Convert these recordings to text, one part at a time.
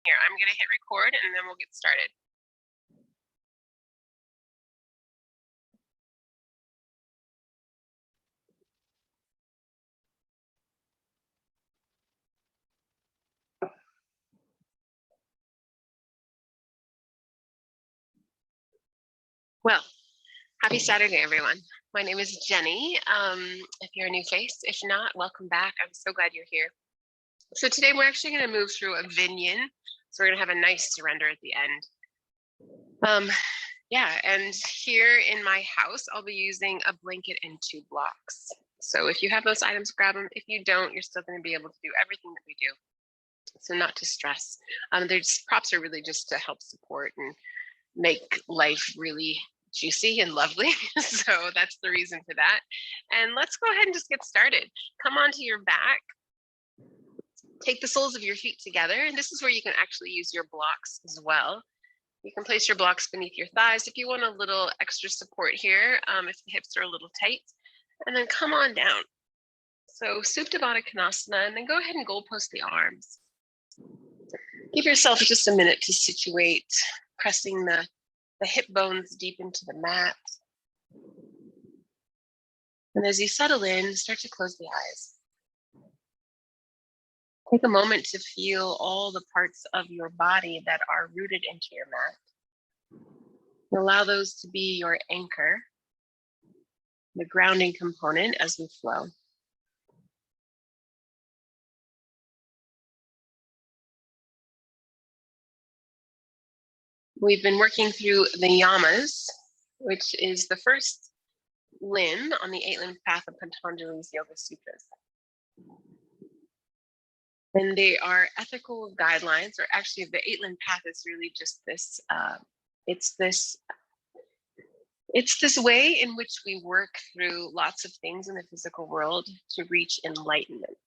Here, I'm going to hit record and then we'll get started. Well, happy Saturday, everyone. My name is Jenny. If you're a new face, if not, welcome back. I'm so glad you're here. So today we're actually going to move through a Vinyan. So we're going to have a nice surrender at the end. Yeah, and here in my house, I'll be using a blanket and 2 blocks. So if you have those items, grab them. If you don't, you're still going to be able to do everything that we do. So not to stress. There's props are really just to help support and make life really juicy and lovely. So that's the reason for that. And let's go ahead and just get started. Come onto your back. Take the soles of your feet together. And this is where you can actually use your blocks as well. You can place your blocks beneath your thighs if you want a little extra support here, if the hips are a little tight. And then come on down. So Supta Baddha Konasana, and then go ahead and goalpost the arms. Give yourself just a minute to situate, pressing the hip bones deep into the mat. And as you settle in, start to close the eyes. Take a moment to feel all the parts of your body that are rooted into your mat. Allow those to be your anchor, the grounding component as we flow. We've been working through the yamas, which is the first limb on the 8-limb path of Patanjali's Yoga Sutras. And they are ethical guidelines, or actually the 8-limb path is really just this, it's this way in which we work through lots of things in the physical world to reach enlightenment.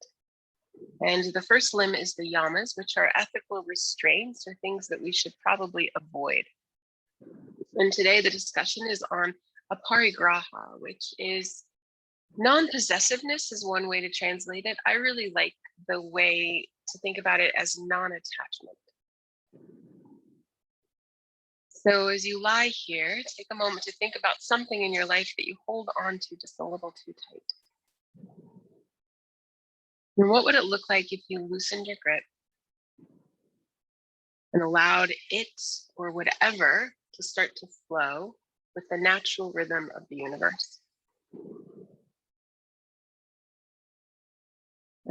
And the first limb is the yamas, which are ethical restraints or things that we should probably avoid. And today the discussion is on Aparigraha, which is non-possessiveness is one way to translate it. I really like the way to think about it as non-attachment. So as you lie here, take a moment to think about something in your life that you hold on to just a little too tight. And what would it look like if you loosened your grip and allowed it or whatever to start to flow with the natural rhythm of the universe?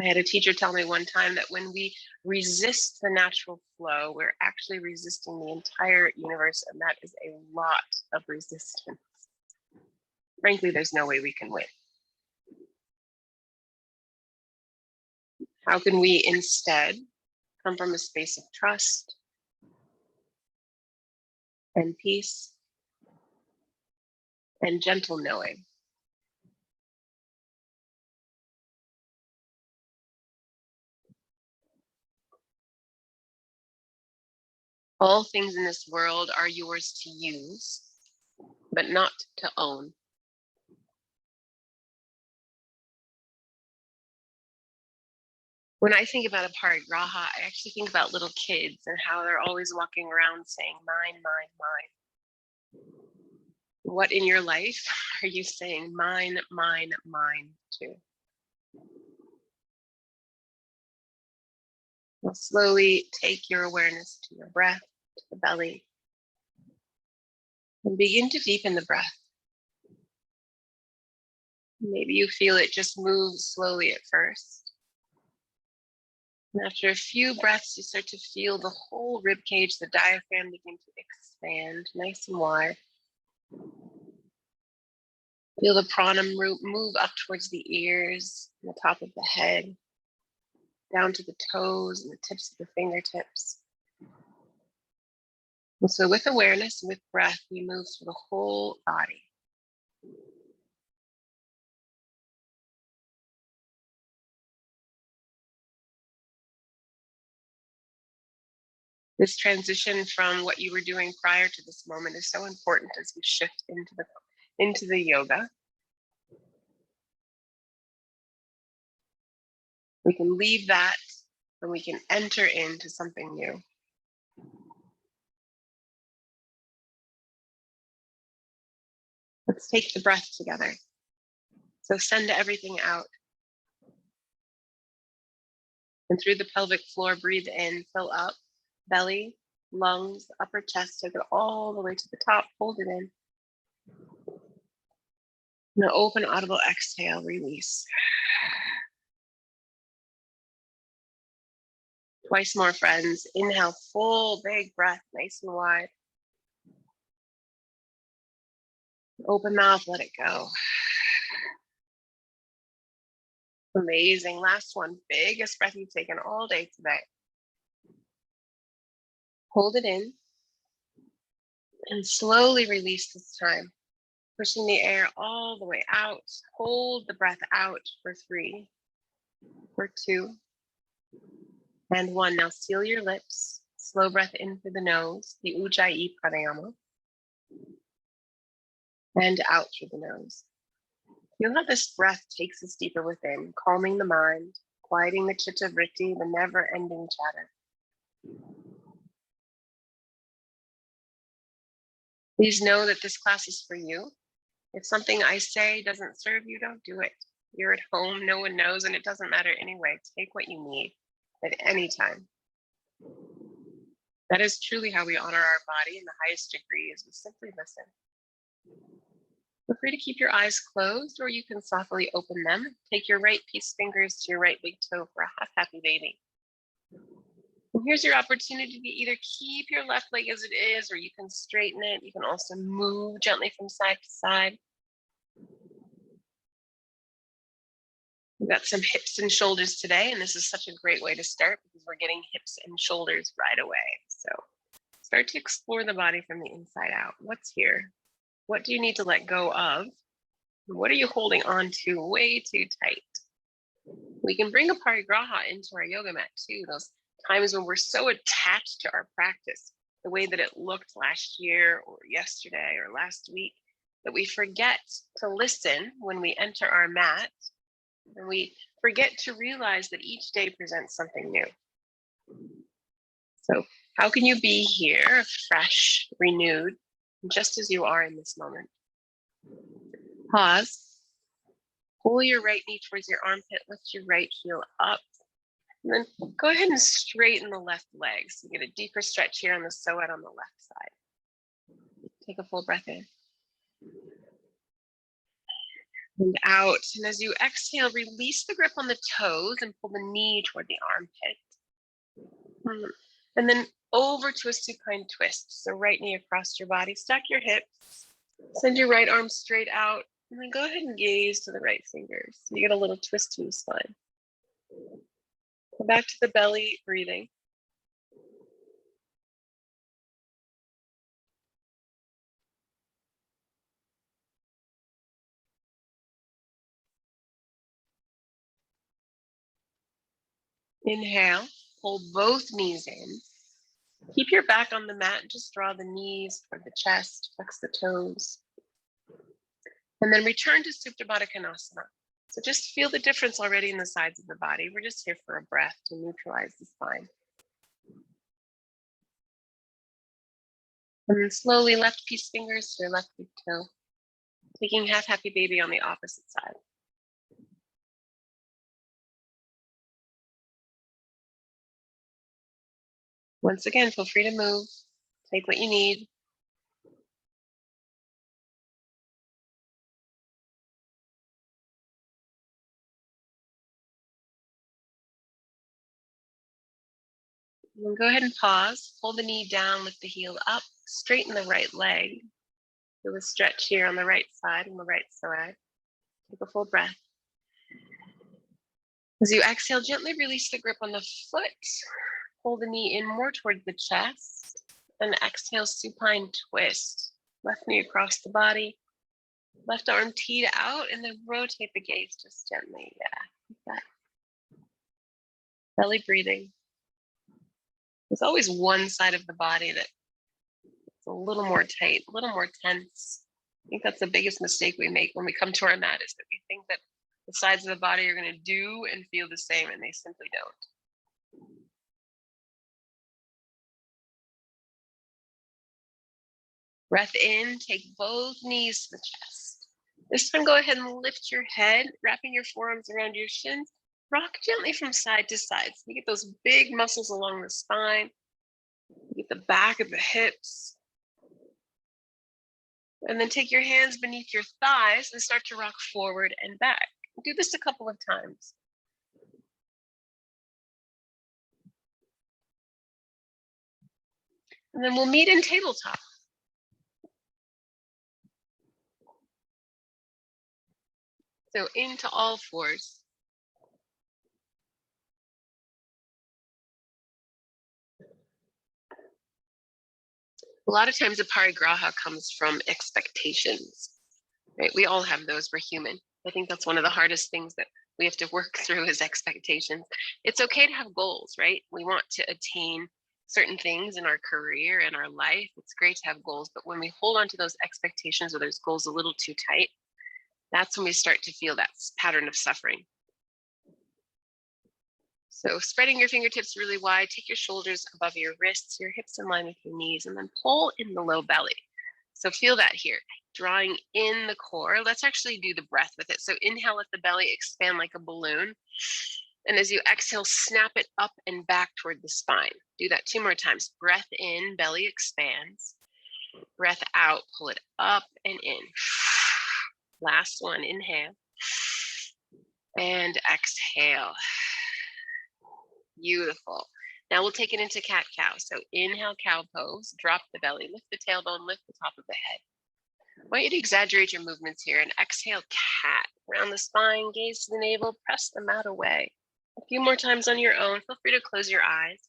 I had a teacher tell me one time that when we resist the natural flow, we're actually resisting the entire universe, and that is a lot of resistance. Frankly, there's no way we can win. How can we instead come from a space of trust and peace and gentle knowing? All things in this world are yours to use, but not to own. When I think about Aparigraha, I actually think about little kids and how they're always walking around saying, mine, mine, mine. What in your life are you saying mine, mine, mine to? Now slowly take your awareness to your breath, to the belly, and begin to deepen the breath. Maybe you feel it just move slowly at first. And after a few breaths, you start to feel the whole rib cage, the diaphragm begin to expand nice and wide. Feel the prana move up towards the ears, and the top of the head, down to the toes and the tips of the fingertips. And so with awareness, with breath, we move through the whole body. This transition from what you were doing prior to this moment is so important as we shift into the yoga. We can leave that and we can enter into something new. Let's take the breath together. So send everything out. And through the pelvic floor, breathe in, fill up, belly, lungs, upper chest, take it all the way to the top, hold it in. And an open, audible exhale, release. Twice more, friends. Inhale, full, big breath, nice and wide. Open mouth, let it go. Amazing. Last one, biggest breath you've taken all day today. Hold it in and slowly release this time, pushing the air all the way out. Hold the breath out for 3, for 2, and 1. Now seal your lips. Slow breath in through the nose, the Ujjayi Pranayama, and out through the nose. Feel how this breath takes us deeper within, calming the mind, quieting the chitta vritti, the never-ending chatter. Please know that this class is for you. If something I say doesn't serve you, don't do it. You're at home, no one knows, and it doesn't matter anyway. Take what you need at any time. That is truly how we honor our body in the highest degree, is we simply listen. Feel free to keep your eyes closed, or you can softly open them. Take your right peace fingers to your right big toe for a half happy baby. And here's your opportunity to either keep your left leg as it is, or you can straighten it. You can also move gently from side to side. We've got some hips and shoulders today, and this is such a great way to start because we're getting hips and shoulders right away. So start to explore the body from the inside out. What's here? What do you need to let go of? What are you holding on to way too tight? We can bring Aparigraha into our yoga mat too, those times when we're so attached to our practice, the way that it looked last year or yesterday or last week, that we forget to listen when we enter our mat, and we forget to realize that each day presents something new. So how can you be here, fresh, renewed, just as you are in this moment? Pause. Pull your right knee towards your armpit, lift your right heel up, and then go ahead and straighten the left leg. So you get a deeper stretch here on the psoas on the left side. Take a full breath in. And out. And as you exhale, release the grip on the toes and pull the knee toward the armpit. And then over to a supine twist. So right knee across your body, stack your hips, send your right arm straight out, and then go ahead and gaze to the right fingers. So you get a little twist in the spine. Go back to the belly, breathing. Inhale, pull both knees in. Keep your back on the mat, just draw the knees toward the chest, flex the toes. And then return to Supta Baddha Konasana. So just feel the difference already in the sides of the body. We're just here for a breath to neutralize the spine. And then slowly left peace fingers to your left big toe, taking half happy baby on the opposite side. Once again, feel free to move, take what you need. And then go ahead and pause, pull the knee down, lift the heel up, straighten the right leg. Feel a stretch here on the right side and the right side. Take a full breath. As you exhale, gently release the grip on the foot. Pull the knee in more towards the chest. And exhale, supine twist. Left knee across the body. Left arm teed out, and then rotate the gaze just gently. Yeah, like that. Belly breathing. There's always one side of the body that's a little more tight, a little more tense. I think that's the biggest mistake we make when we come to our mat, is that we think that the sides of the body are going to do and feel the same, and they simply don't. Breath in, take both knees to the chest. This time, go ahead and lift your head, wrapping your forearms around your shins. Rock gently from side to side. So you get those big muscles along the spine. You get the back of the hips. And then take your hands beneath your thighs and start to rock forward and back. Do this a couple of times. And then we'll meet in tabletop. So into all fours. A lot of times Aparigraha comes from expectations, right? We all have those, we're human. I think that's one of the hardest things that we have to work through is expectations. It's okay to have goals, right? We want to attain certain things in our career and our life. It's great to have goals, but when we hold on to those expectations or those goals a little too tight, that's when we start to feel that pattern of suffering. So spreading your fingertips really wide, take your shoulders above your wrists, your hips in line with your knees, and then pull in the low belly. So feel that here, drawing in the core. Let's actually do the breath with it. So inhale, let the belly expand like a balloon. And as you exhale, snap it up and back toward the spine. Do that 2 more times. Breath in, belly expands. Breath out, pull it up and in. Last one, inhale. And exhale. Beautiful. Now we'll take it into cat-cow. So inhale, cow pose, drop the belly, lift the tailbone, lift the top of the head. I want you to exaggerate your movements here and exhale, cat. Round the spine, gaze to the navel, press the mat away. A few more times on your own. Feel free to close your eyes.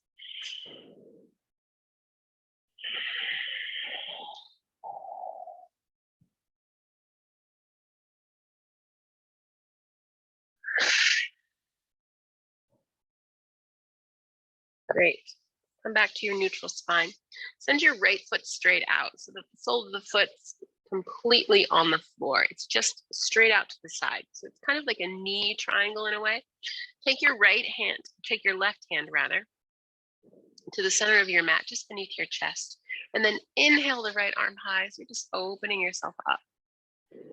Great. Come back to your neutral spine. Send your right foot straight out so that the sole of the foot's completely on the floor. It's just straight out to the side. So it's kind of like a knee triangle in a way. Take your left hand rather, to the center of your mat, just beneath your chest. And then inhale the right arm high. So you're just opening yourself up.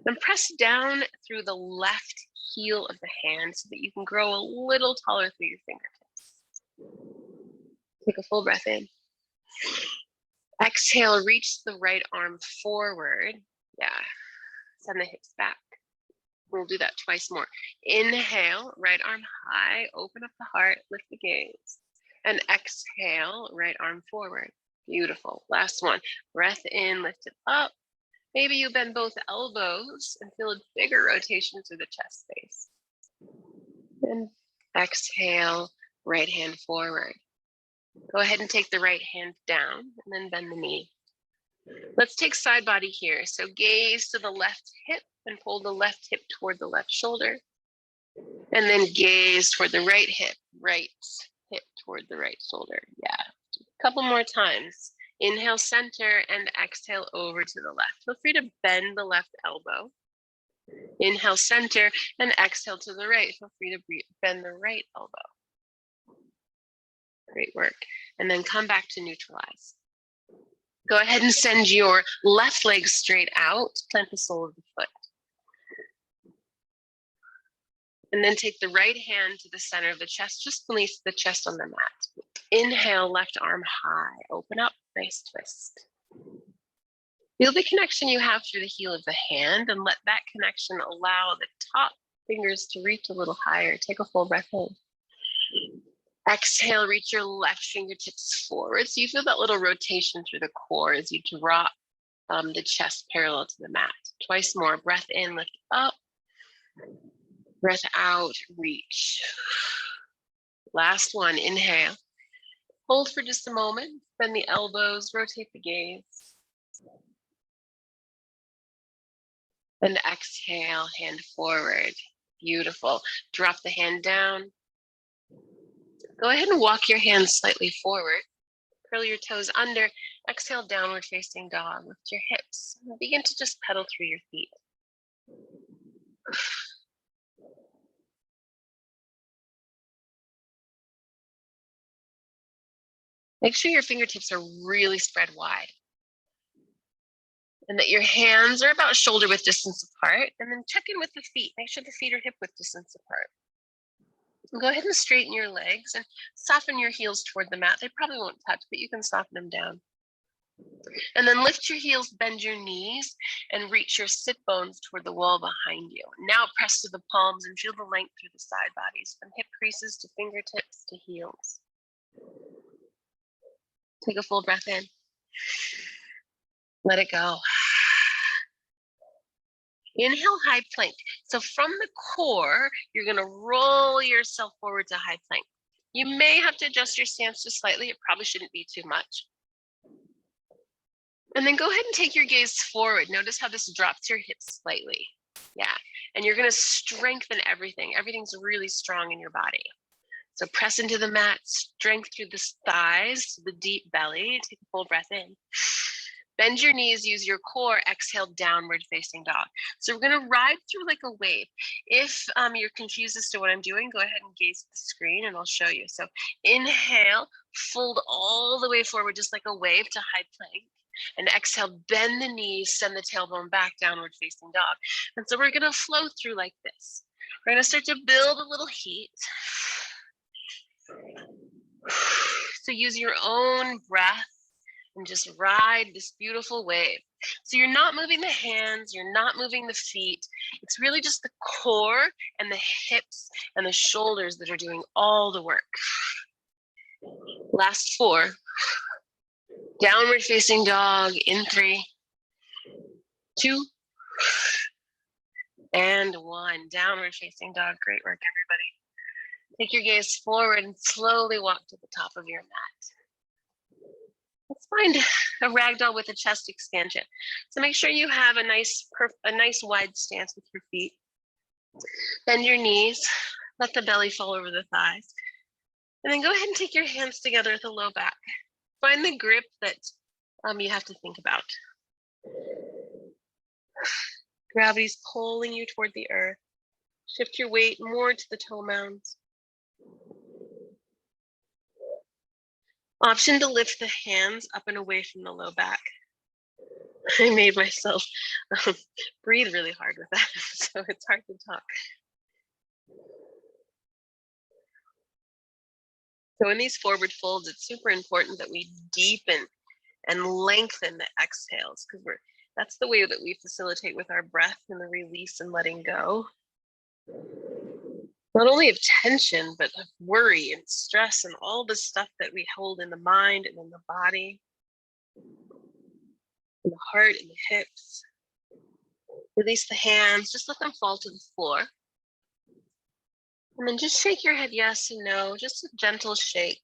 Then press down through the left heel of the hand so that you can grow a little taller through your fingertips. Take a full breath in. Exhale, reach the right arm forward. Yeah, send the hips back. We'll do that twice more. Inhale, right arm high, open up the heart, lift the gaze. And exhale, right arm forward. Beautiful. Last one. Breath in, lift it up. Maybe you bend both elbows and feel a bigger rotation through the chest space. And exhale, right hand forward. Go ahead and take the right hand down and then bend the knee. Let's take side body here. So gaze to the left hip and pull the left hip toward the left shoulder. And then gaze toward the right hip toward the right shoulder. Yeah, a couple more times. Inhale, center, and exhale over to the left. Feel free to bend the left elbow. Inhale, center, and exhale to the right. Feel free to bend the right elbow. Great work. And then come back to neutralize. Go ahead and send your left leg straight out, plant the sole of the foot. And then take the right hand to the center of the chest, just beneath the chest on the mat. Inhale, left arm high, open up, nice twist. Feel the connection you have through the heel of the hand and let that connection allow the top fingers to reach a little higher. Take a full breath in. Exhale, reach your left fingertips forward. So you feel that little rotation through the core as you drop the chest parallel to the mat. Twice more. Breath in, lift up. Breath out, reach. Last one, inhale. Hold for just a moment. Bend the elbows, rotate the gaze. And exhale, hand forward. Beautiful. Drop the hand down. Go ahead and walk your hands slightly forward. Curl your toes under. Exhale, downward facing dog. Lift your hips. And begin to just pedal through your feet. Make sure your fingertips are really spread wide. And that your hands are about shoulder width distance apart. And then check in with the feet. Make sure the feet are hip width distance apart. And go ahead and straighten your legs and soften your heels toward the mat. They probably won't touch, but you can soften them down. And then lift your heels, bend your knees, and reach your sit bones toward the wall behind you. Now press to the palms and feel the length through the side bodies, from hip creases to fingertips to heels. Take a full breath in. Let it go. Inhale, high plank. So from the core, you're going to roll yourself forward to high plank. You may have to adjust your stance just slightly. It probably shouldn't be too much. And then go ahead and take your gaze forward. Notice how this drops your hips slightly. Yeah, and you're going to strengthen everything. Everything's really strong in your body. So press into the mat, strength through the thighs, the deep belly. Take a full breath in. Bend your knees, use your core, exhale, downward facing dog. So we're gonna ride through like a wave. If you're confused as to what I'm doing, go ahead and gaze at the screen and I'll show you. So inhale, fold all the way forward, just like a wave to high plank. And exhale, bend the knees, send the tailbone back, downward facing dog. And so we're gonna flow through like this. We're gonna start to build a little heat. So use your own breath and just ride this beautiful wave. So you're not moving the hands, you're not moving the feet. It's really just the core and the hips and the shoulders that are doing all the work. Last 4. Downward facing dog in 3, 2, and 1. Downward facing dog. Great work, everybody. Take your gaze forward and slowly walk to the top of your mat. Let's find a ragdoll with a chest expansion. So make sure you have a nice wide stance with your feet. Bend your knees, let the belly fall over the thighs. And then go ahead and take your hands together at the low back. Find the grip that you have to think about. Gravity's pulling you toward the earth. Shift your weight more to the toe mounds. Option to lift the hands up and away from the low back. I made myself breathe really hard with that, so it's hard to talk. So in these forward folds, it's super important that we deepen and lengthen the exhales, because that's the way that we facilitate with our breath and the release and letting go. Not only of tension, but of worry and stress and all the stuff that we hold in the mind and in the body, in the heart and the hips. Release the hands, just let them fall to the floor. And then just shake your head yes and no, just a gentle shake.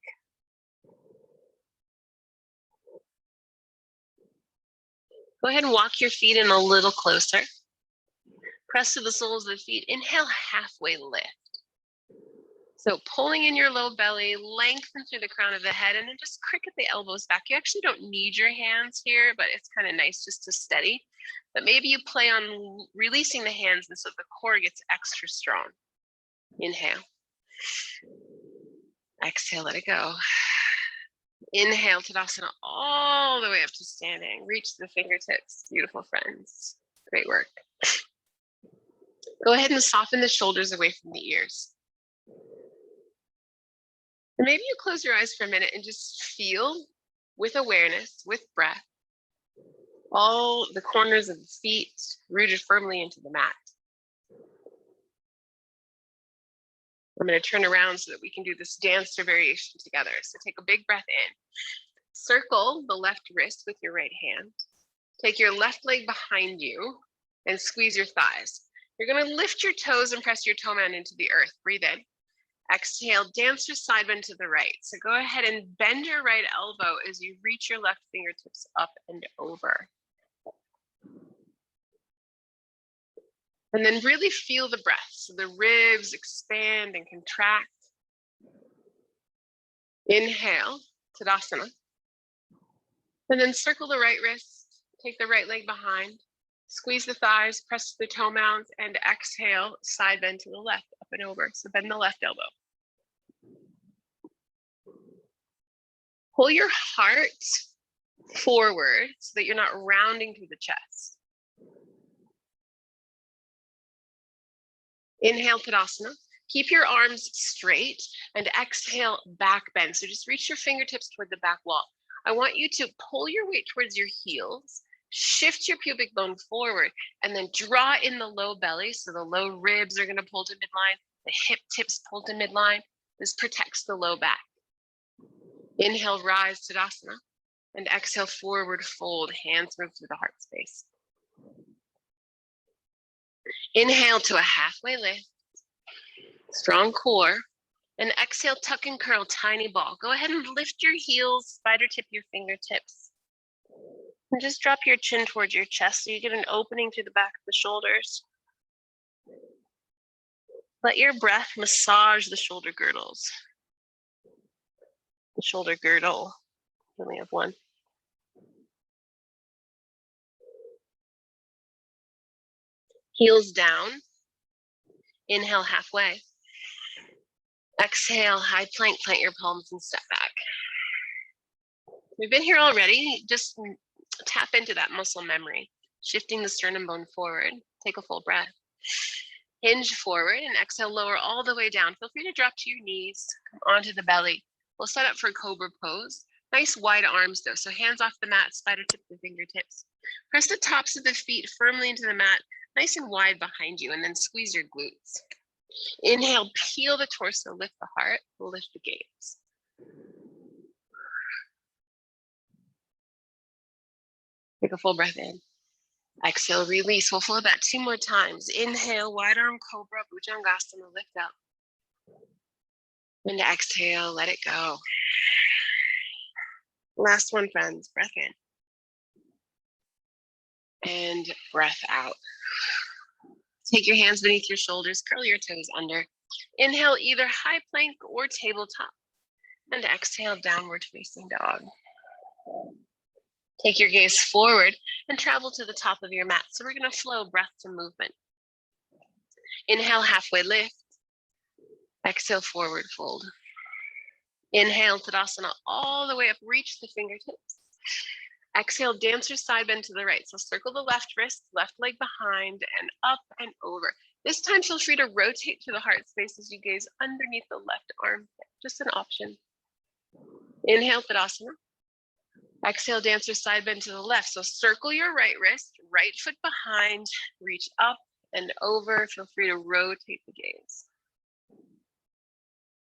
Go ahead and walk your feet in a little closer. Press to the soles of the feet. Inhale, halfway lift. So pulling in your low belly, lengthen through the crown of the head, and then just cricket the elbows back. You actually don't need your hands here, but it's kind of nice just to steady. But maybe you play on releasing the hands and so the core gets extra strong. Inhale. Exhale, let it go. Inhale, Tadasana, all the way up to standing. Reach the fingertips, beautiful friends. Great work. Go ahead and soften the shoulders away from the ears. And maybe you close your eyes for a minute and just feel with awareness, with breath, all the corners of the feet rooted firmly into the mat. I'm going to turn around so that we can do this dancer variation together. So take a big breath in. Circle the left wrist with your right hand. Take your left leg behind you and squeeze your thighs. You're going to lift your toes and press your toe mound into the earth. Breathe in. Exhale, dance your side bend to the right. So go ahead and bend your right elbow as you reach your left fingertips up and over. And then really feel the breath. So the ribs expand and contract. Inhale, Tadasana. And then circle the right wrist, take the right leg behind, squeeze the thighs, press the toe mounds, and exhale, side bend to the left, up and over. So bend the left elbow. Pull your heart forward so that you're not rounding through the chest. Inhale, Tadasana. Keep your arms straight and exhale, back bend. So just reach your fingertips toward the back wall. I want you to pull your weight towards your heels, shift your pubic bone forward, and then draw in the low belly. So the low ribs are going to pull to midline, the hip tips pull to midline. This protects the low back. Inhale, rise, Tadasana, and exhale, forward fold. Hands move through the heart space. Inhale to a halfway lift, strong core, and exhale, tuck and curl, tiny ball. Go ahead and lift your heels, spider tip your fingertips. And just drop your chin towards your chest so you get an opening through the back of the shoulders. Let your breath massage the shoulder girdles. The shoulder girdle, we only have one. Heels down. Inhale, halfway. Exhale, high plank, plant your palms and step back. We've been here already. Just tap into that muscle memory, shifting the sternum bone forward. Take a full breath. Hinge forward and exhale, lower all the way down. Feel free to drop to your knees, come onto the belly. We'll set up for cobra pose. Nice wide arms though, so hands off the mat, spider tip the fingertips. Press the tops of the feet firmly into the mat, nice and wide behind you, and then squeeze your glutes. Inhale, peel the torso, lift the heart, lift the gaze. Take a full breath in. Exhale, release. We'll flow that 2 more times. Inhale, wide arm cobra, Bhujangasana, lift up. And exhale, let it go. Last one, friends, breath in. And breath out. Take your hands beneath your shoulders, curl your toes under. Inhale, either high plank or tabletop. And exhale, downward facing dog. Take your gaze forward and travel to the top of your mat. So we're going to flow breath to movement. Inhale, halfway lift. Exhale, forward fold. Inhale, Tadasana, all the way up, reach the fingertips. Exhale, dancer side bend to the right. So circle the left wrist, left leg behind, and up and over. This time, feel free to rotate to the heart space as you gaze underneath the left armpit. Just an option. Inhale, Tadasana. Exhale, dancer side bend to the left. So circle your right wrist, right foot behind, reach up and over. Feel free to rotate the gaze.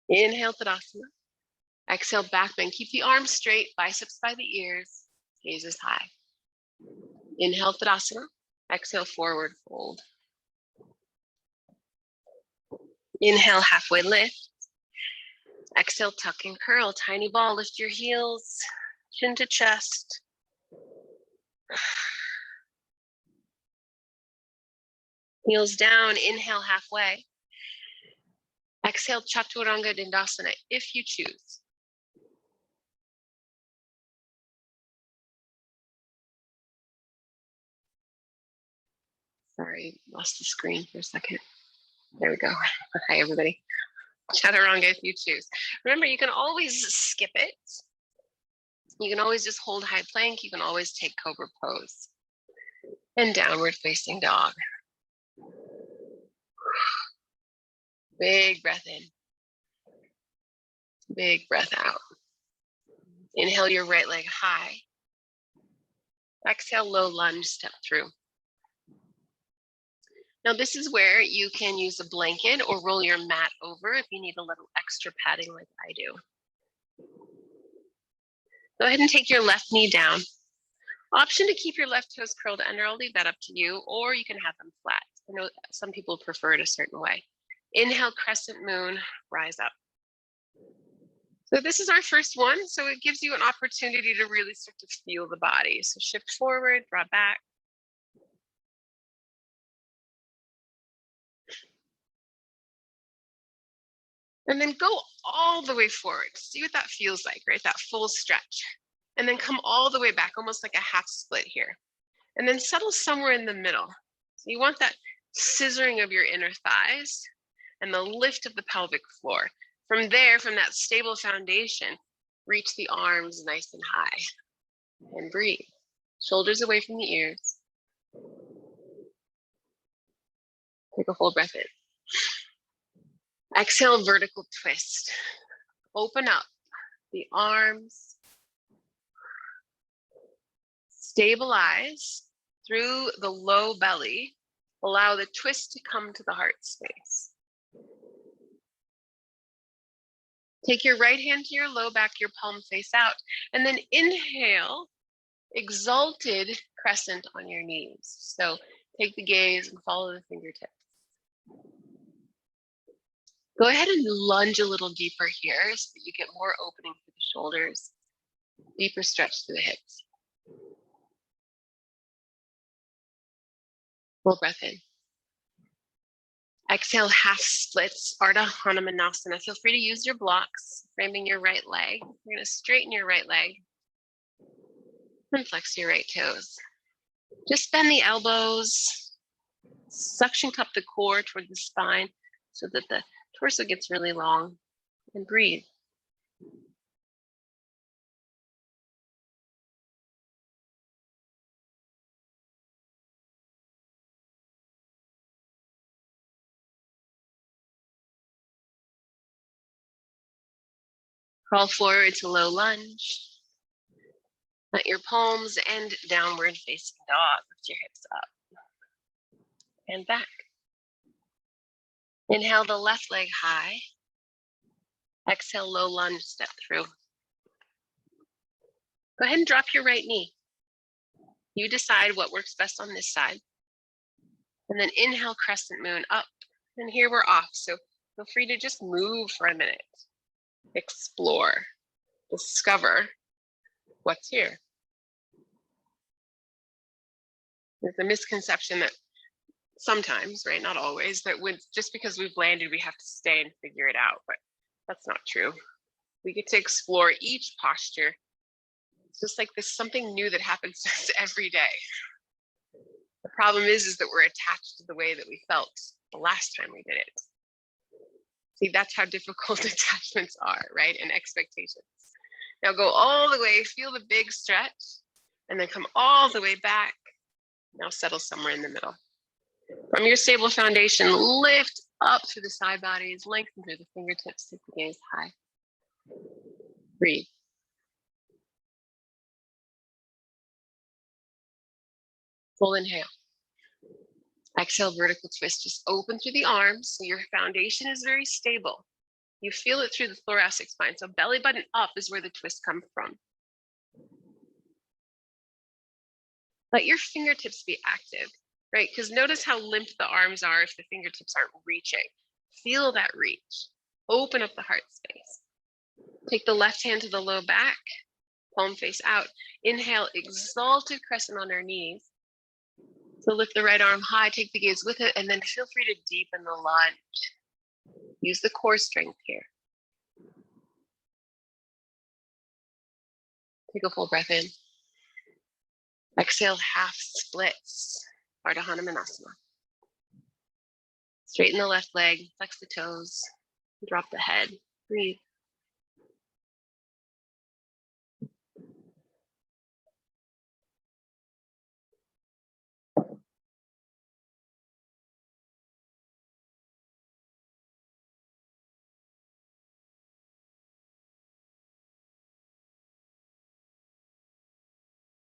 Inhale, Tadasana. Exhale, back bend. Keep the arms straight, biceps by the ears, gaze is high. Inhale, Tadasana. Exhale, forward fold. Inhale, halfway lift. Exhale, tuck and curl, tiny ball. Lift your heels, chin to chest. Heels down, inhale, halfway. Exhale, Chaturanga Dandasana if you choose. Sorry, lost the screen for a second. There we go. Hi, everybody. Chaturanga if you choose. Remember, you can always skip it. You can always just hold high plank. You can always take cobra pose. And downward facing dog. Big breath in. Big breath out. Inhale your right leg high. Exhale, low lunge, step through. Now this is where you can use a blanket or roll your mat over if you need a little extra padding like I do. Go ahead and take your left knee down. Option to keep your left toes curled under, I'll leave that up to you, or you can have them flat. I know some people prefer it a certain way. Inhale, crescent moon, rise up. So this is our first one, so it gives you an opportunity to really start to feel the body. So shift forward, draw back. And then go all the way forward. See what that feels like, right? That full stretch. And then come all the way back, almost like a half split here. And then settle somewhere in the middle. So you want that scissoring of your inner thighs and the lift of the pelvic floor. From there, from that stable foundation, reach the arms nice and high. and breathe. Shoulders away from the ears. Take a full breath in. Exhale, vertical twist. Open up the arms. Stabilize through the low belly. Allow the twist to come to the heart space. Take your right hand to your low back, your palm face out, and then inhale, exalted crescent on your knees. So take the gaze and follow the fingertips. Go ahead and lunge a little deeper here so that you get more opening through the shoulders, deeper stretch through the hips. Full breath in. Exhale, half splits, Ardha Hanumanasana. Feel free to use your blocks, framing your right leg. You're going to straighten your right leg and flex your right toes. Just bend the elbows, suction cup the core toward the spine so that the torso gets really long, and breathe. Crawl forward to low lunge. Let your palms end downward facing dog. Lift your hips up and back. Inhale the left leg high. Exhale, low lunge, step through. Go ahead and drop your right knee. You decide what works best on this side. And then inhale, crescent moon up. And here we're off. So feel free to just move for a minute. Explore, discover what's here. There's a misconception that sometimes, right, not always, that just because we've landed, we have to stay and figure it out, but that's not true. We get to explore each posture. It's just like there's something new that happens to us every day. The problem is that we're attached to the way that we felt the last time we did it. See, that's how difficult attachments are, right? And expectations. Now go all the way, feel the big stretch, and then come all the way back. Now settle somewhere in the middle. From your stable foundation, lift up through the side bodies, lengthen through the fingertips, take the gaze high. Breathe. Full inhale. Exhale, vertical twist. Just open through the arms so your foundation is very stable. You feel it through the thoracic spine. So belly button up is where the twist comes from. Let your fingertips be active, right? Because notice how limp the arms are if the fingertips aren't reaching. Feel that reach. Open up the heart space. Take the left hand to the low back, palm face out. Inhale, exalted crescent on our knees. So lift the right arm high, take the gaze with it, and then feel free to deepen the lunge. Use the core strength here. Take a full breath in. Exhale, half splits, Ardha Hanumanasana. Straighten the left leg, flex the toes, drop the head, breathe.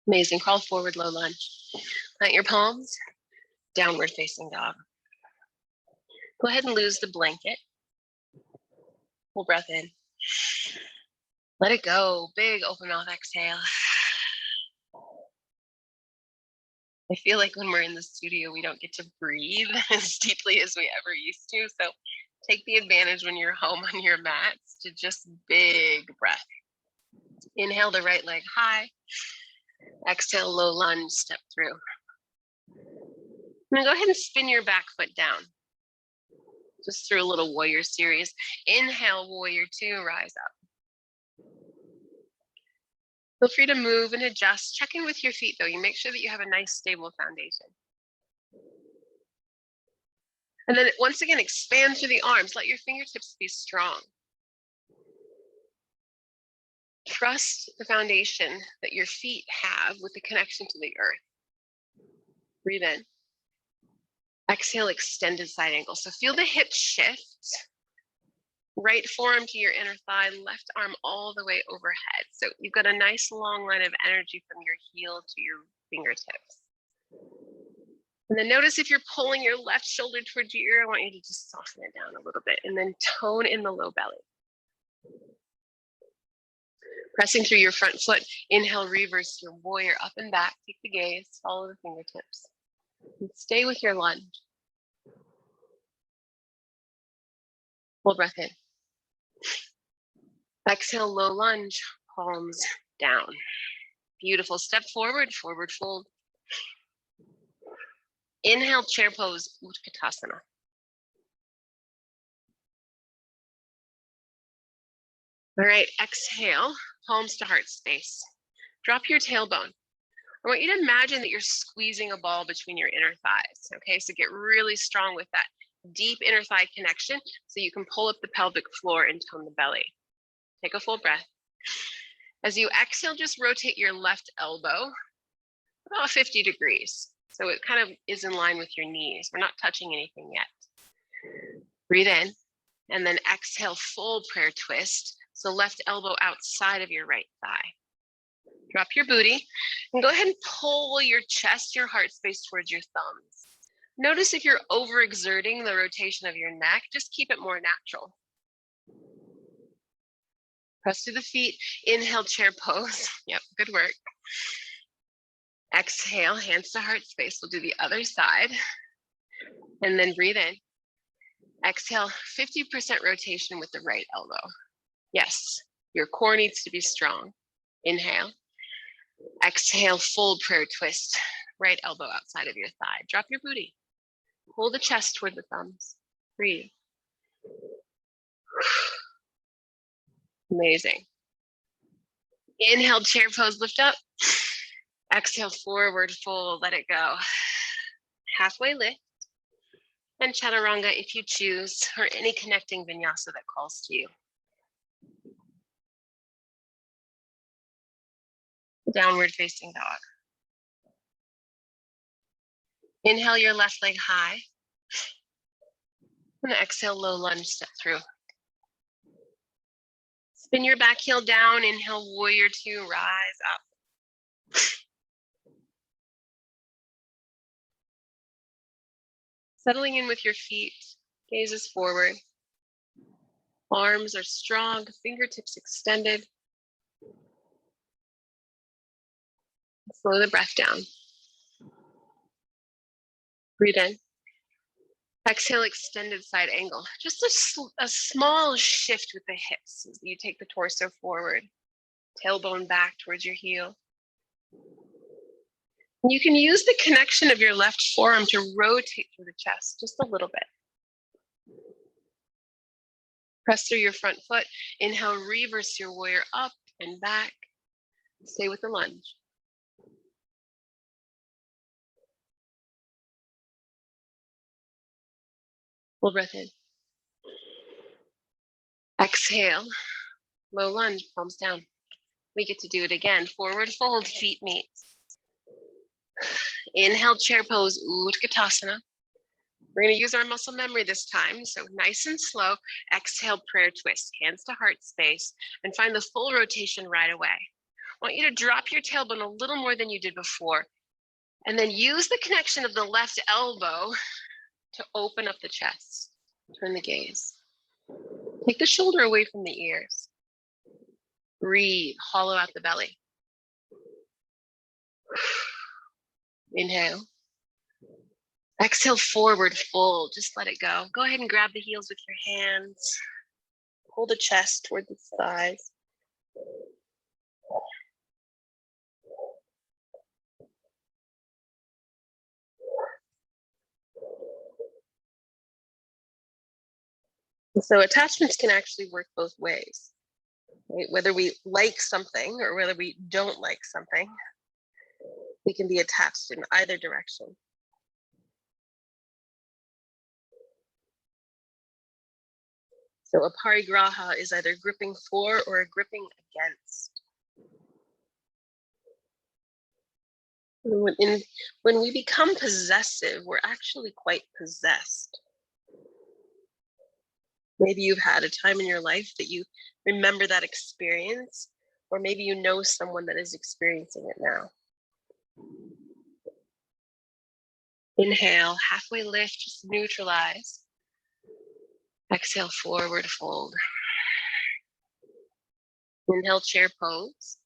Amazing, crawl forward, low lunge. Plant your palms, downward facing dog. Go ahead and lose the blanket. Full breath in. Let it go, big open mouth exhale. I feel like when we're in the studio, we don't get to breathe as deeply as we ever used to. So take the advantage when you're home on your mats to just big breath. Inhale the right leg high. Exhale, low lunge, step through. Now go ahead and spin your back foot down. Just through a little warrior series. Inhale, warrior two, rise up. Feel free to move and adjust. Check in with your feet though. You make sure that you have a nice stable foundation. And then once again, expand through the arms. Let your fingertips be strong. Trust the foundation that your feet have with the connection to the earth. Breathe in. Exhale, extended side angle. So feel the hip shift. Right forearm to your inner thigh, left arm all the way overhead. So you've got a nice long line of energy from your heel to your fingertips. And then notice if you're pulling your left shoulder towards your ear, I want you to just soften it down a little bit and then tone in the low belly. Pressing through your front foot, inhale, reverse your warrior up and back. Take the gaze, follow the fingertips. And stay with your lunge. Full breath in. Exhale, low lunge, palms down. Beautiful. Step forward, forward fold. Inhale, chair pose, Utkatasana. All right, exhale, palms to heart space. Drop your tailbone. I want you to imagine that you're squeezing a ball between your inner thighs. Okay, so get really strong with that deep inner thigh connection so you can pull up the pelvic floor and tone the belly. Take a full breath. As you exhale, just rotate your left elbow about 50 degrees. So it kind of is in line with your knees. We're not touching anything yet. Breathe in, and then exhale, full prayer twist. So left elbow outside of your right thigh. Drop your booty, and go ahead and pull your chest, your heart space towards your thumbs. Notice if you're overexerting the rotation of your neck, just keep it more natural. Press through the feet, inhale, chair pose. Yep, good work. Exhale, hands to heart space. We'll do the other side. And then breathe in. Exhale, 50% rotation with the right elbow. Yes, your core needs to be strong. Inhale. Exhale, full prayer twist. Right elbow outside of your thigh. Drop your booty. Pull the chest toward the thumbs. Breathe. Amazing. Inhale, chair pose, lift up. Exhale, forward fold, let it go. Halfway lift. And chaturanga if you choose, or any connecting vinyasa that calls to you. Downward facing dog. Inhale your left leg high. And exhale, low lunge, step through. Spin your back heel down, inhale, warrior two, rise up. Settling in with your feet, gazes forward. Arms are strong, fingertips extended. Slow the breath down. Breathe in. Exhale, extended side angle. Just a small shift with the hips as you take the torso forward. Tailbone back towards your heel. And you can use the connection of your left forearm to rotate through the chest just a little bit. Press through your front foot. Inhale, reverse your warrior up and back. Stay with the lunge. Full breath in. Exhale, low lunge, palms down. We get to do it again. Forward fold, feet meet. Inhale, chair pose, Utkatasana. We're going to use our muscle memory this time. So nice and slow. Exhale, prayer twist, hands to heart space, and find the full rotation right away. I want you to drop your tailbone a little more than you did before, and then use the connection of the left elbow to open up the chest. Turn the gaze. Take the shoulder away from the ears. Breathe, hollow out the belly. Inhale. Exhale, forward fold, just let it go. Go ahead and grab the heels with your hands. Pull the chest toward the thighs. So attachments can actually work both ways, right? Whether we like something or whether we don't like something, we can be attached in either direction. So Aparigraha is either gripping for or gripping against. When we become possessive, we're actually quite possessed. Maybe you've had a time in your life that you remember that experience, or maybe you know someone that is experiencing it now. Inhale, halfway lift, just neutralize. Exhale, forward fold. Inhale, chair pose.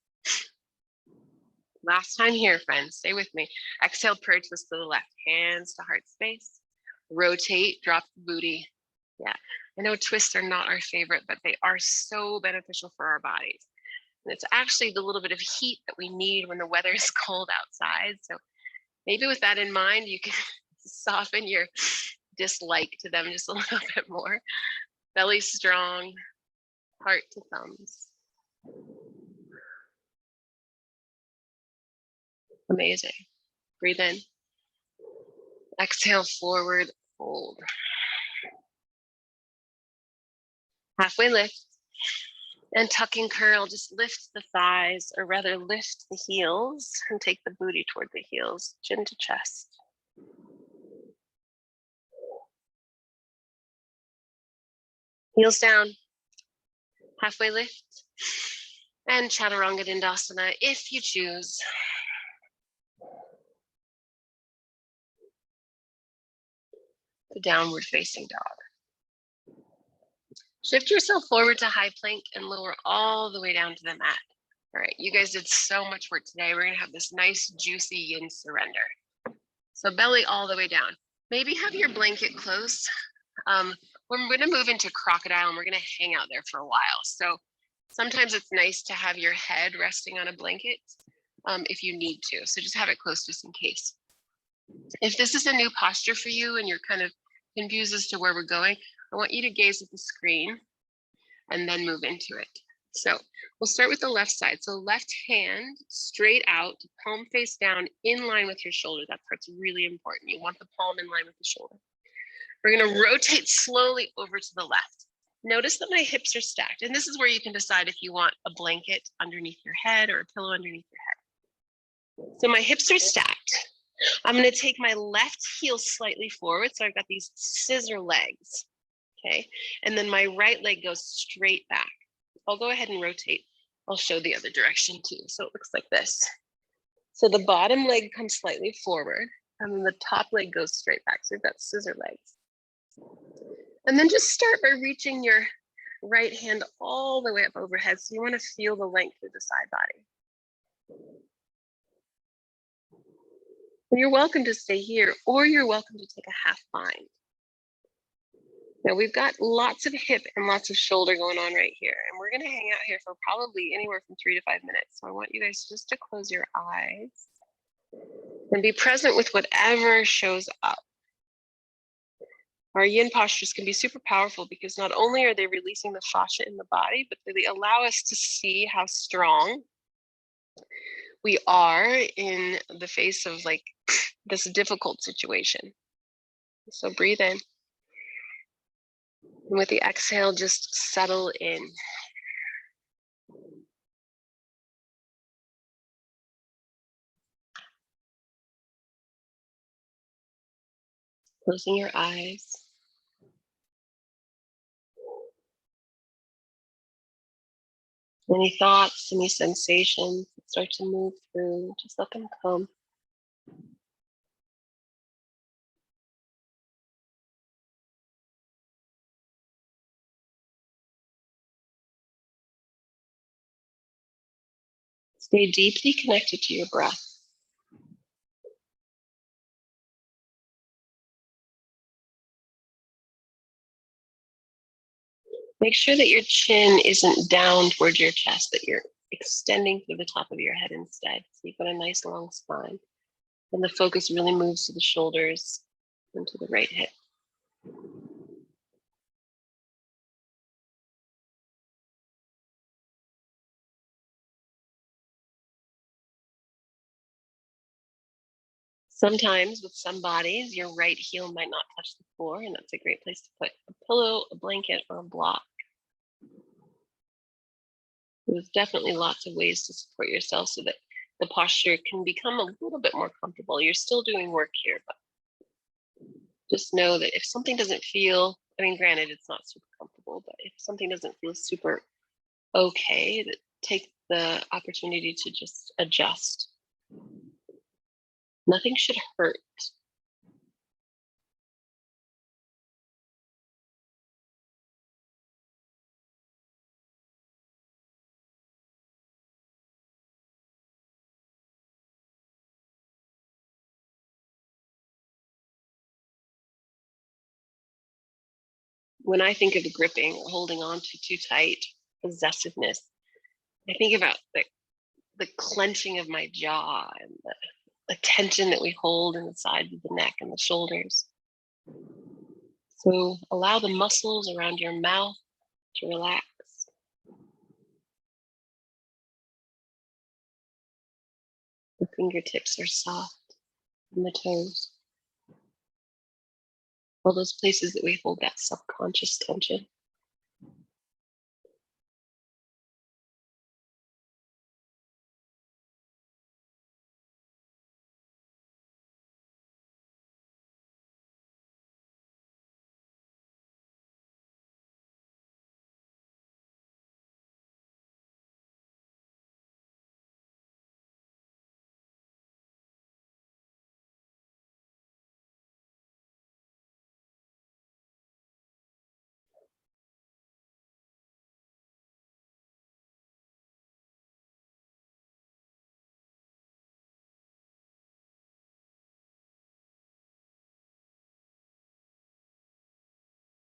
Last time here, friends, stay with me. Exhale, purge twist to the left, hands to heart space. Rotate, drop the booty. Yeah, I know twists are not our favorite, but they are so beneficial for our bodies. And it's actually the little bit of heat that we need when the weather is cold outside. So maybe with that in mind, you can soften your dislike to them just a little bit more. Belly strong, heart to thumbs. Amazing. Breathe in. Exhale, forward fold. Halfway lift. And tuck and curl, just lift the thighs, or rather lift the heels and take the booty toward the heels, chin to chest. Heels down, halfway lift, and Chaturanga Dandasana if you choose. The downward facing dog. Shift yourself forward to high plank and lower all the way down to the mat. All right, you guys did so much work today. We're gonna have this nice juicy yin surrender. So belly all the way down. Maybe have your blanket close. We're gonna move into crocodile and we're gonna hang out there for a while. So sometimes it's nice to have your head resting on a blanket if you need to. So just have it close just in case. If this is a new posture for you and you're kind of confused as to where we're going, I want you to gaze at the screen and then move into it. So we'll start with the left side. So left hand straight out, palm face down, in line with your shoulder. That part's really important. You want the palm in line with the shoulder. We're gonna rotate slowly over to the left. Notice that my hips are stacked. And this is where you can decide if you want a blanket underneath your head or a pillow underneath your head. So my hips are stacked. I'm gonna take my left heel slightly forward. So I've got these scissor legs, okay? And then my right leg goes straight back. I'll go ahead and rotate. I'll show the other direction too. So it looks like this. So the bottom leg comes slightly forward and then the top leg goes straight back. So we've got scissor legs. And then just start by reaching your right hand all the way up overhead. So you want to feel the length through the side body. And you're welcome to stay here, or you're welcome to take a half bind. Now we've got lots of hip and lots of shoulder going on right here. And we're gonna hang out here for probably anywhere from 3 to 5 minutes. So I want you guys just to close your eyes and be present with whatever shows up. Our yin postures can be super powerful because not only are they releasing the fascia in the body, but they allow us to see how strong we are in the face of like this difficult situation. So breathe in. And with the exhale, just settle in. Closing your eyes. Any thoughts, any sensations that start to move through, just let them come. Stay deeply connected to your breath. Make sure that your chin isn't down towards your chest, that you're extending through the top of your head instead. So you've got a nice long spine. And the focus really moves to the shoulders and to the right hip. Sometimes with some bodies, your right heel might not touch the floor, and that's a great place to put a pillow, a blanket, or a block. There's definitely lots of ways to support yourself so that the posture can become a little bit more comfortable. You're still doing work here, but just know that if something doesn't feel, I mean, granted, it's not super comfortable, but if something doesn't feel super okay, that take the opportunity to just adjust. Nothing should hurt. When I think of gripping or holding on to too tight, possessiveness, I think about the clenching of my jaw and the tension that we hold in the sides of the neck and the shoulders. So allow the muscles around your mouth to relax. The fingertips are soft and the toes. All those places that we hold that subconscious tension.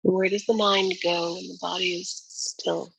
Where does the mind go when the body is still?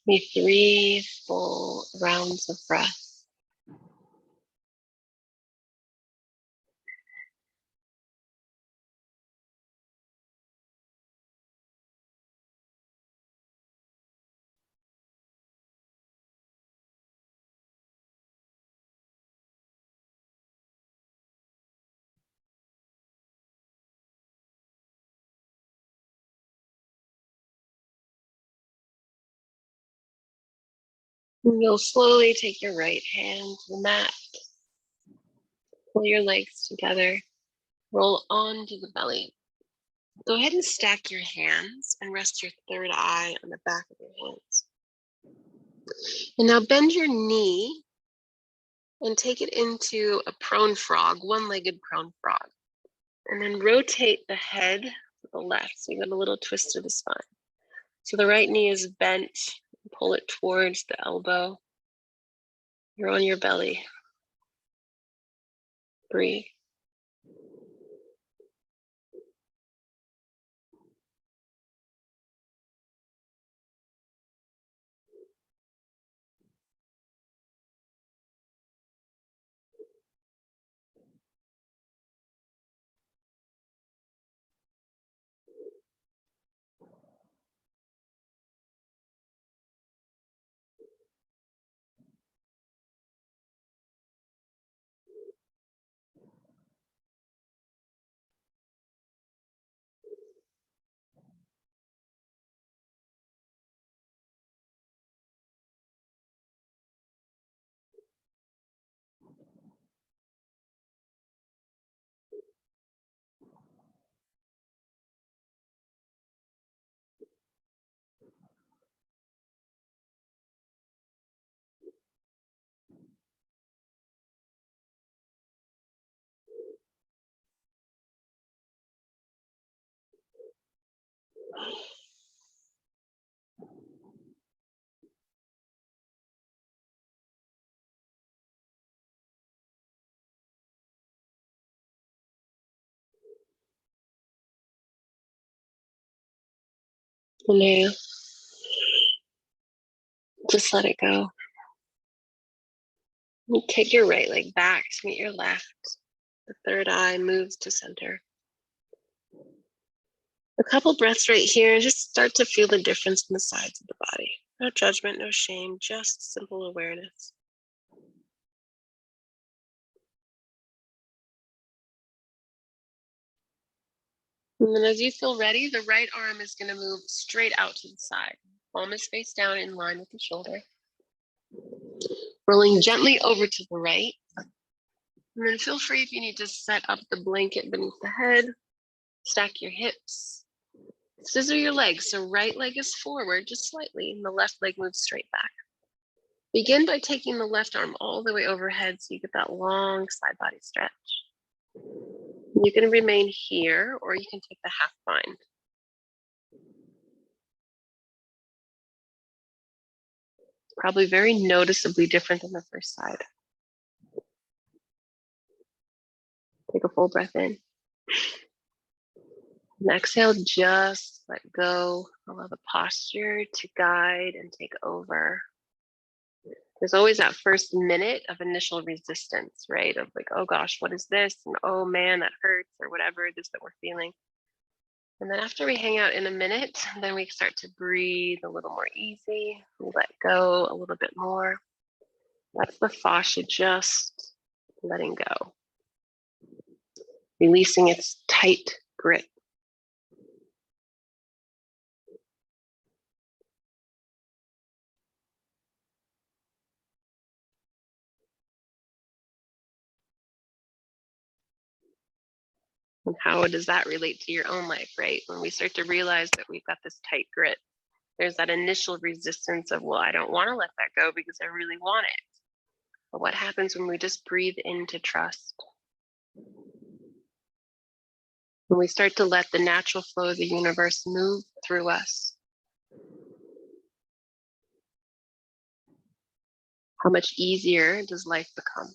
Maybe 3 full rounds of breath. And you'll slowly take your right hand to the mat, pull your legs together, roll onto the belly. Go ahead and stack your hands and rest your third eye on the back of your hands. And now bend your knee and take it into a prone frog, one-legged prone frog. And then rotate the head to the left. So you got a little twist to the spine. So the right knee is bent, pull it towards the elbow. You're on your belly. Breathe. And now, just let it go. You take your right leg back to meet your left. The third eye moves to center. A couple breaths right here. Just start to feel the difference in the sides of the body. No judgment, no shame, just simple awareness. And then as you feel ready, the right arm is going to move straight out to the side. Palm is face down in line with the shoulder. Rolling gently over to the right. And then feel free if you need to set up the blanket beneath the head. Stack your hips. Scissor your legs. So right leg is forward just slightly and the left leg moves straight back. Begin by taking the left arm all the way overhead so you get that long side body stretch. You can remain here or you can take the half bind. Probably very noticeably different than the first side. Take a full breath in. And exhale, just let go. Allow the posture to guide and take over. There's always that first minute of initial resistance, right? Of like, oh gosh, what is this? And oh man, that hurts, or whatever it is that we're feeling. And then after we hang out in a minute, then we start to breathe a little more easy, let go a little bit more. That's the fascia just letting go, releasing its tight grip. And how does that relate to your own life, right? When we start to realize that we've got this tight grip, there's that initial resistance of, well, I don't want to let that go because I really want it. But what happens when we just breathe into trust? When we start to let the natural flow of the universe move through us, how much easier does life become?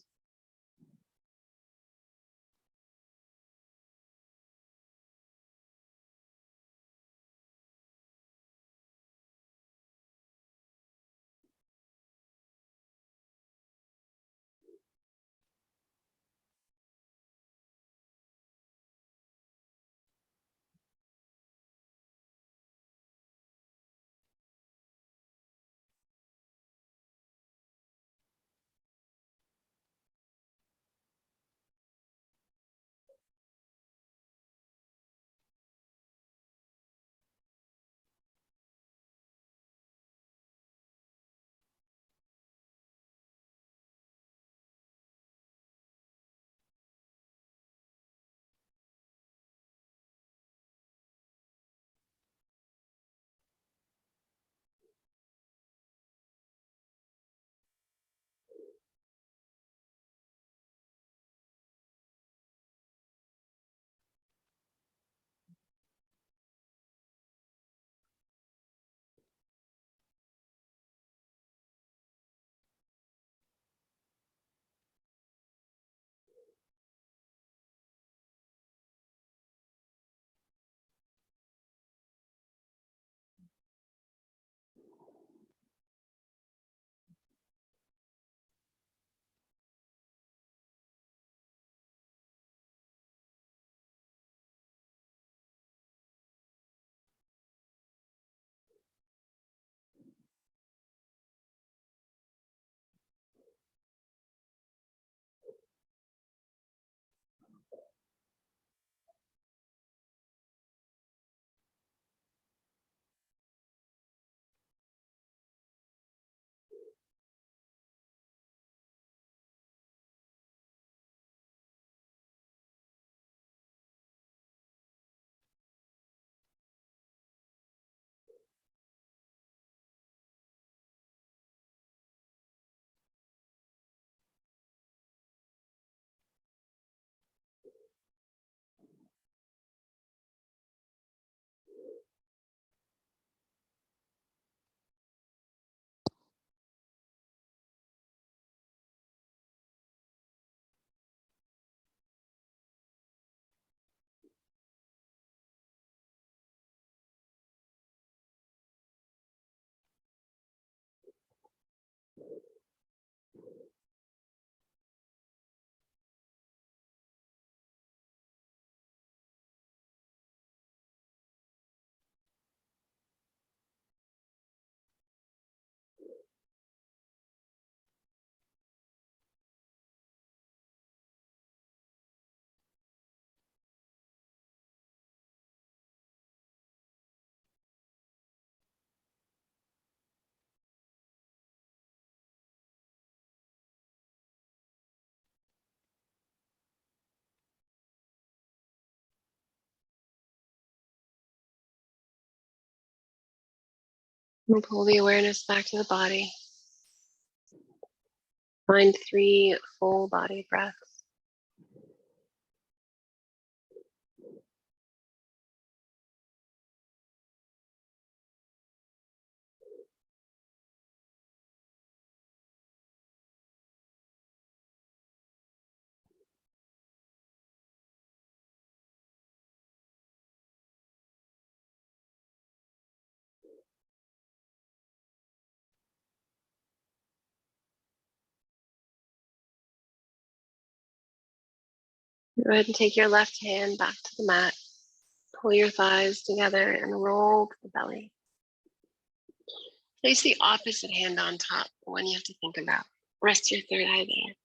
And pull the awareness back to the body. Find 3 full body breaths. Go ahead and take your left hand back to the mat. Pull your thighs together and roll to the belly. Place the opposite hand on top, the one you have to think about. Rest your third eye there.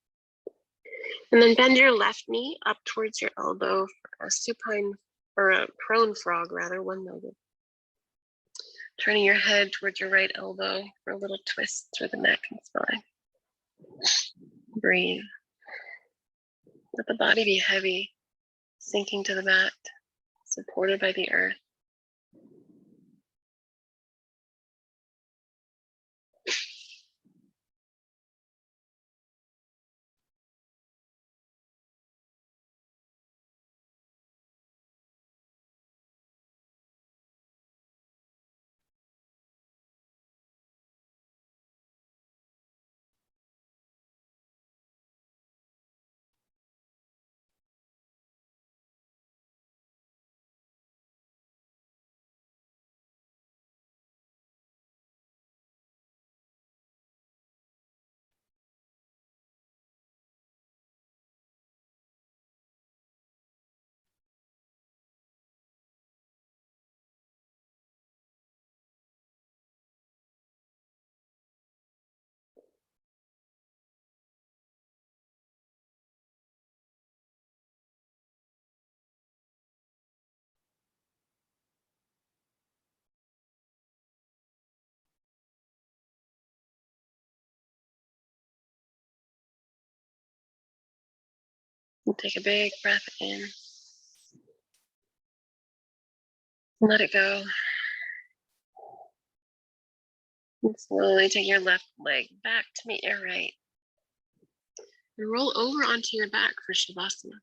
And then bend your left knee up towards your elbow for a supine, or a prone frog rather, one-legged. Turning your head towards your right elbow for a little twist through the neck and spine. Breathe. Let the body be heavy, sinking to the mat, supported by the earth. And take a big breath in. Let it go. And slowly take your left leg back to meet your right. And roll over onto your back for Shavasana.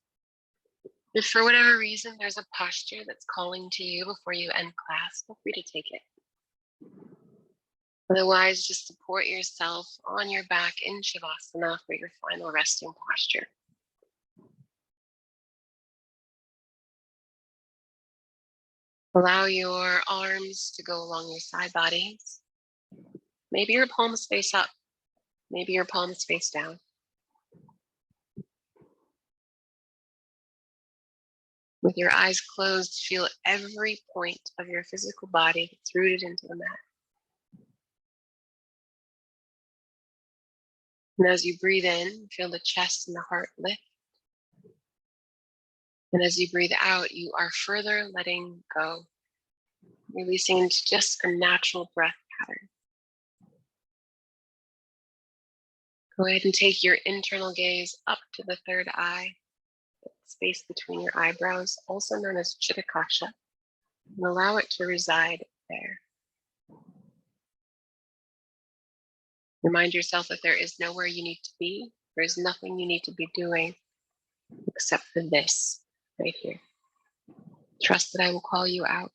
If for whatever reason there's a posture that's calling to you before you end class, feel free to take it. Otherwise, just support yourself on your back in Shavasana for your final resting posture. Allow your arms to go along your side bodies. Maybe your palms face up. Maybe your palms face down. With your eyes closed, feel every point of your physical body that's rooted into the mat. And as you breathe in, feel the chest and the heart lift. And as you breathe out, you are further letting go, releasing into just a natural breath pattern. Go ahead and take your internal gaze up to the third eye, the space between your eyebrows, also known as Chitakasha, and allow it to reside there. Remind yourself that there is nowhere you need to be. There is nothing you need to be doing except for this right here. Trust that I will call you out.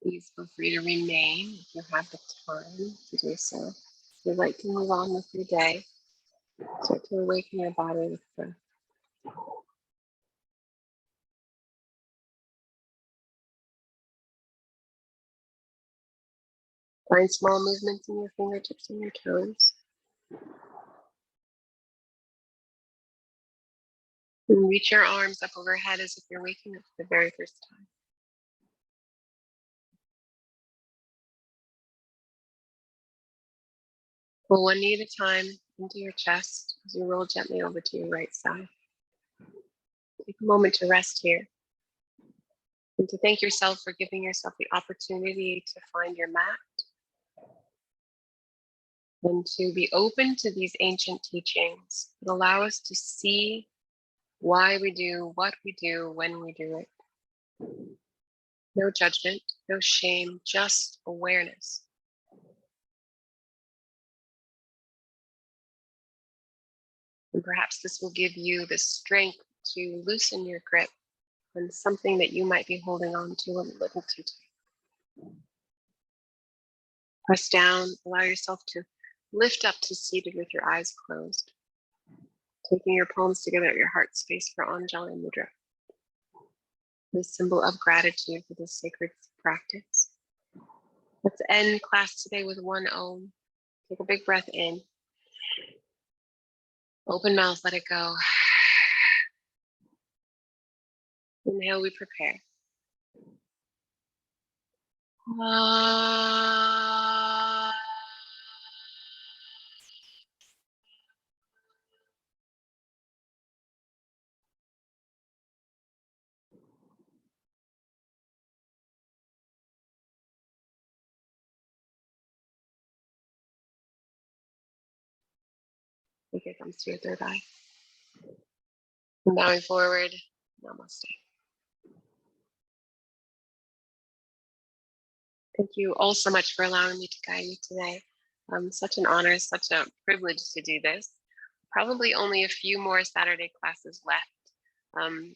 Please feel free to remain if you have the time to do so. If you'd like to move on with your day, start to awaken your body with breath. Find small movements in your fingertips and your toes. And reach your arms up overhead as if you're waking up for the very first time. Pull one knee at a time into your chest as you roll gently over to your right side. Take a moment to rest here and to thank yourself for giving yourself the opportunity to find your mat and to be open to these ancient teachings that allow us to see why we do what we do when we do it. No judgment, no shame, just awareness. And perhaps this will give you the strength to loosen your grip on something that you might be holding on to a little too tight. Press down, allow yourself to lift up to seated with your eyes closed. Taking your palms together at your heart space for Anjali Mudra. The symbol of gratitude for this sacred practice. Let's end class today with one Om. Take a big breath in. Open mouth, let it go. Inhale, we prepare. Take your thumbs to your third eye. And bowing forward, namaste. Thank you all so much for allowing me to guide you today. Such an honor, such a privilege to do this. Probably only a few more Saturday classes left.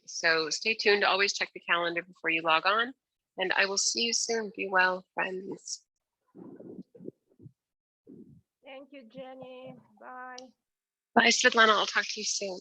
So stay tuned, always check the calendar before you log on, and I will see you soon. Be well, friends. Thank you, Jenny. Bye. Bye, Svetlana. I'll talk to you soon.